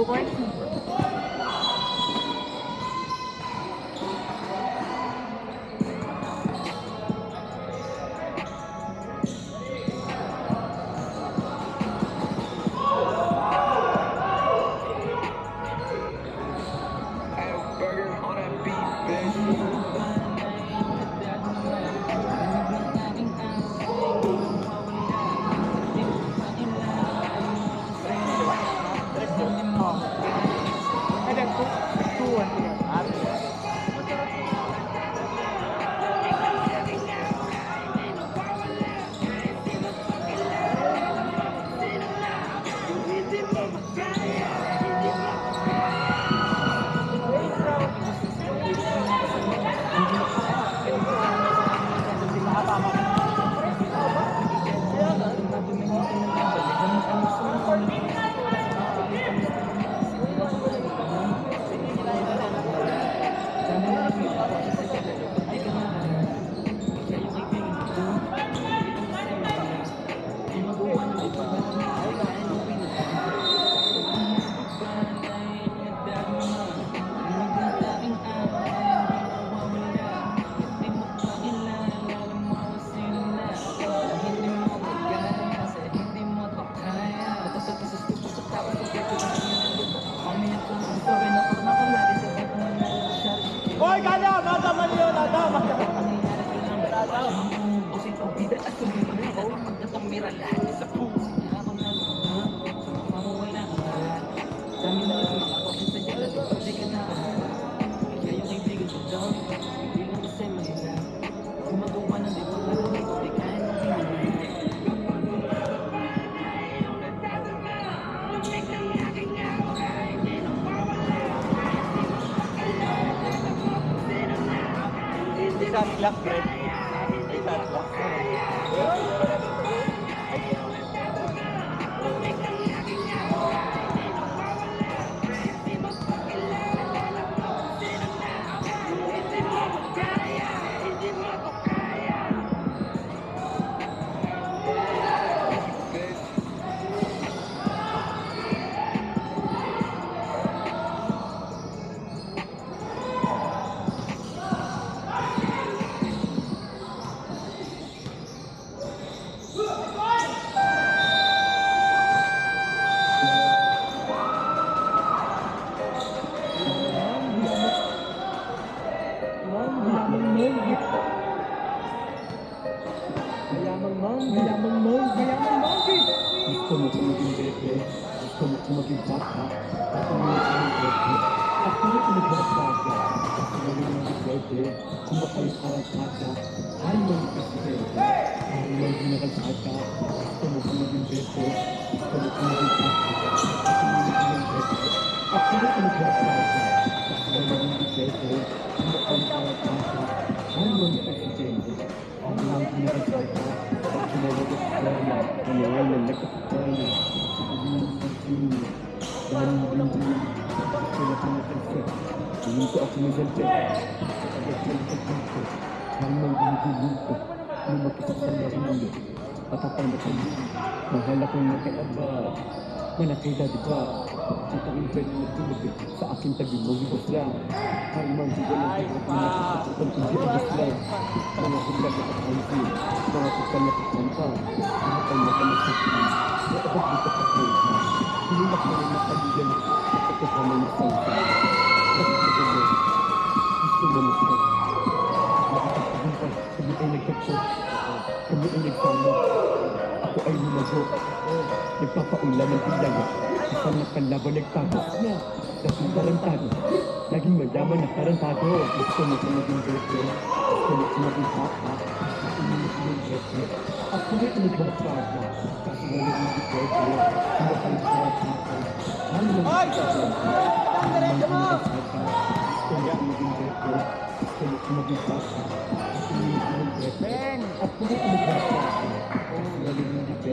Dubai Cooper. Ada tuan dia. Hoy, gana! Nada man yun! Nada! Sunblock, friend. Sunblock. Mayamang monkey! Gusto mo sa maging bebe, gusto mo sa maging bata, gusto mo sa maging bebe, at kung ito nagbasaga, gusto mo maging bebe, kumakalit arangkada, ay mga presidente, ay mga ginakasada, gusto mo sa maging bebe, gusto mo sa maging bata, gusto mo maging bebe, at kung ito nagbasaga, gusto mo maging bebe, kumakalit arangkada, ay mga presidente, ay mga ginakasada, mahal akong nakiaba, manakita di ba? Ang takimpay na nagtulog sa aking tabi mo, ibos lang. Ay, mansiga lang ito at nakakasaktan kung di ibos lang. Mga kutlan na kakansin, mga kutlan na kakanta, mga kanya ka nagsasin, nakapag dito ka kaisa. Hinimak na rin nakaligan, nakakasama ng salsa. Nakakasama mo, gusto mo na siya. Nakakasama ka, kami ay nagkakso, kami ay nagsama. Ako ay lumago, nagpapaulan ng ilaga. Isang nakalaban nagtago na, dapat tarantado. Laging mayaman na tarantado. Gusto mo sa maging bebe, gusto mo sa maging papa, gusto mo sa maging bebe. At kung ito nagbasaga, kasi nga naging bebe, kumakalit sa papa. Ano mo nagsasaga? Ano mo nagsasaga? Gusto mo sa maging bebe, gusto mo sa maging papa, gusto mo sa maging bebe. At kung ito nagbasaga, kasi nga naging bebe,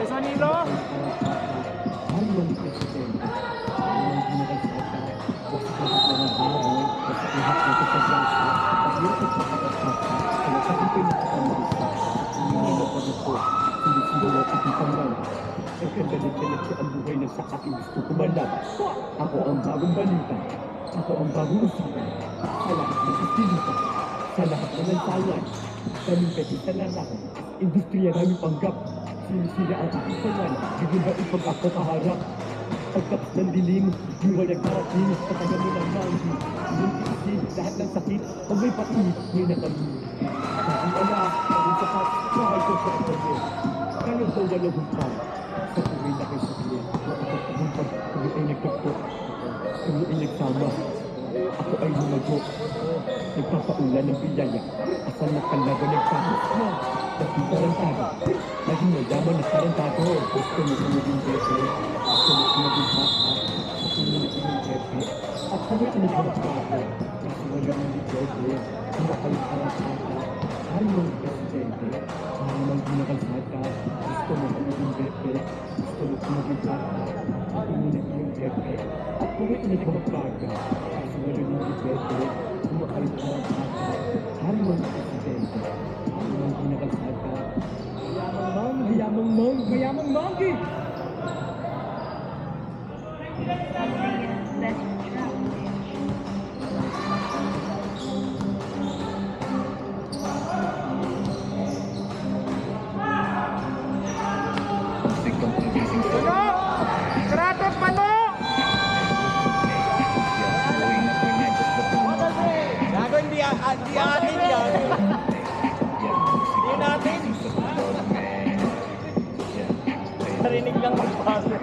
Sanilo! ay mga presidente, ay mga ginakasada, basta sa pagkakaroon, basta lahat na sa pagkakasa, at yung pagkakasada, kaya sa akin pinakasamarisa, hindi nila pagkapo, hindi sila natin panggal. Ay kagalit-galit siya ang buhay na sa aking gusto kumalag. Ako ang bagong balita. Ako ang bagong usapan. Sa lahat ng istilita. Sa lahat ng lantayan. Daming kasi sa lalaki. Industriya namin panggap. Sinisira ang aking pangalan. Bigyan ba ipag ako kaharap? Pagkaps ng dilim, buhay nagkarating. Patagal mo ng manggi. Yung isin, lahat ng sakit. Pag may pati, may nakamit. Ang ala, ang sapat, kahit ko sa ito. Kaya daw walang humpang. Sa tuloy na kayo sa tuloy. Nakapagpagumpag, kami ay nagtagpo. Kami ay nagsama. Ako ay lumago. Nagpapaulan ng biyaya. Asal na kalaban nagtapos na. Nakita ng tago. Naging mayaman na tarantado. Gusto mo maging bebe. Gusto mo maging papa. Gusto mo maging bebe. At kami ay nagpapagawa. Kasi wala nang bebe. Kaya kayo tarantado. Hari mo ang presidente. Hari mo ang ginakalsada. Gusto mo maging bebe. Gusto mo maging papa. Ako mo naging bebe. At kami ay nagpapagawa. Kasi wala nang bebe. Kumakalit ka ng bata. Hari mo ang presidente. Hari mo ang ginakalsada. Mayamang mang! Mayamang manggi! Keratot pano! Gago hindi atin yan. Hindi natin. Narinig lang magpasok.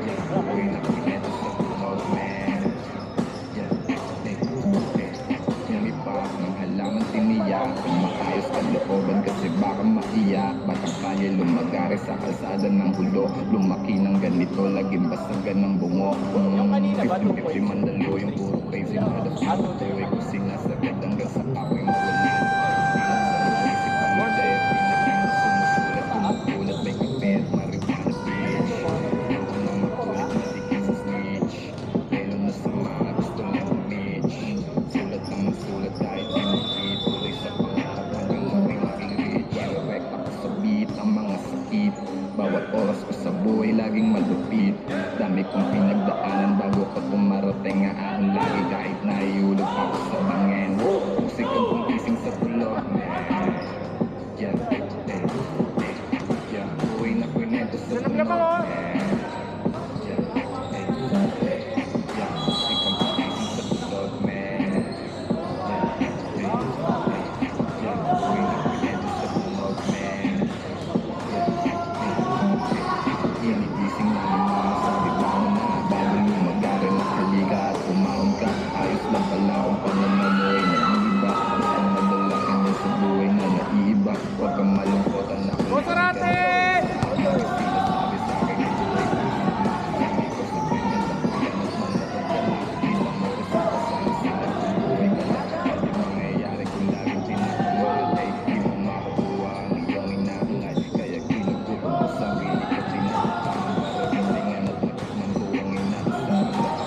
Makayos ka looban kasi baka maiyak. Batang kanya lumagari sa kalsada ng hulo. Lumaki ng ganito, laging basagan ng bungo. Yung kanina ba, 50-50 mandalo, yung puro crazy motherfucker. Tuloy ko sinasagad hanggang sa ako'y mawalan. Pinagsalit isip ang ide, pinagkina sumusulat, tumukulat, may kapit, marijuana bitch. Ako na makulit, matikin sa snitch. Pero nasa mga gusto lang bitch. Sulat ang masulat kahit di makit. Tuloy sa pangarap hanggang ako'y maging rich. Direct ako sa beat, ang mga sakit. Bawat oras ko sa buhay laging malupit. Dami kong pinagdaanan bago ko tumarating. Ang lagi kahit naiulog ako sa bangin. Musik ang kong ising sa tulog. Yeah, yeah. Buhay na kwento sa Sanap na ba, oh? Yeah, musik ang kong ising sa tulog, man. Yeah, buhay na kwento sa tulog, man. Inigising na yung mga sabi pa mo na bago lumagari na halika at umahon ka. Ayos lang pala kung pananaw mo ay nag-iiba. Ang madalaking mo sa buhay na naiiba. Huwag kang malungkot ang nakulit. O Sarate! Sinasabi sa akin ang buhay ko. Hindi ko sa kanya sa kuyan at manatagyan. Bilang magkasakasama sa aking buhay ka lang. At yung mangyayari kung laging pinakawalan ay di mo makukuha ang iyong inaangay. Kaya kinukuha ko sa sarili ko tinatapang para galingan at matikman ko ang inaasahan.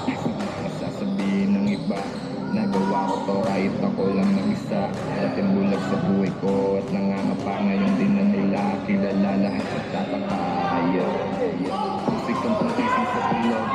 Isip na sasabihin ng iba. Nagawa ko to kahit ako lang mag-isa. Dating bulag sa buhay ko at nangangapa ngayon din na nila. Kilala lahat at tataka. Musik ang pagising sa tulog.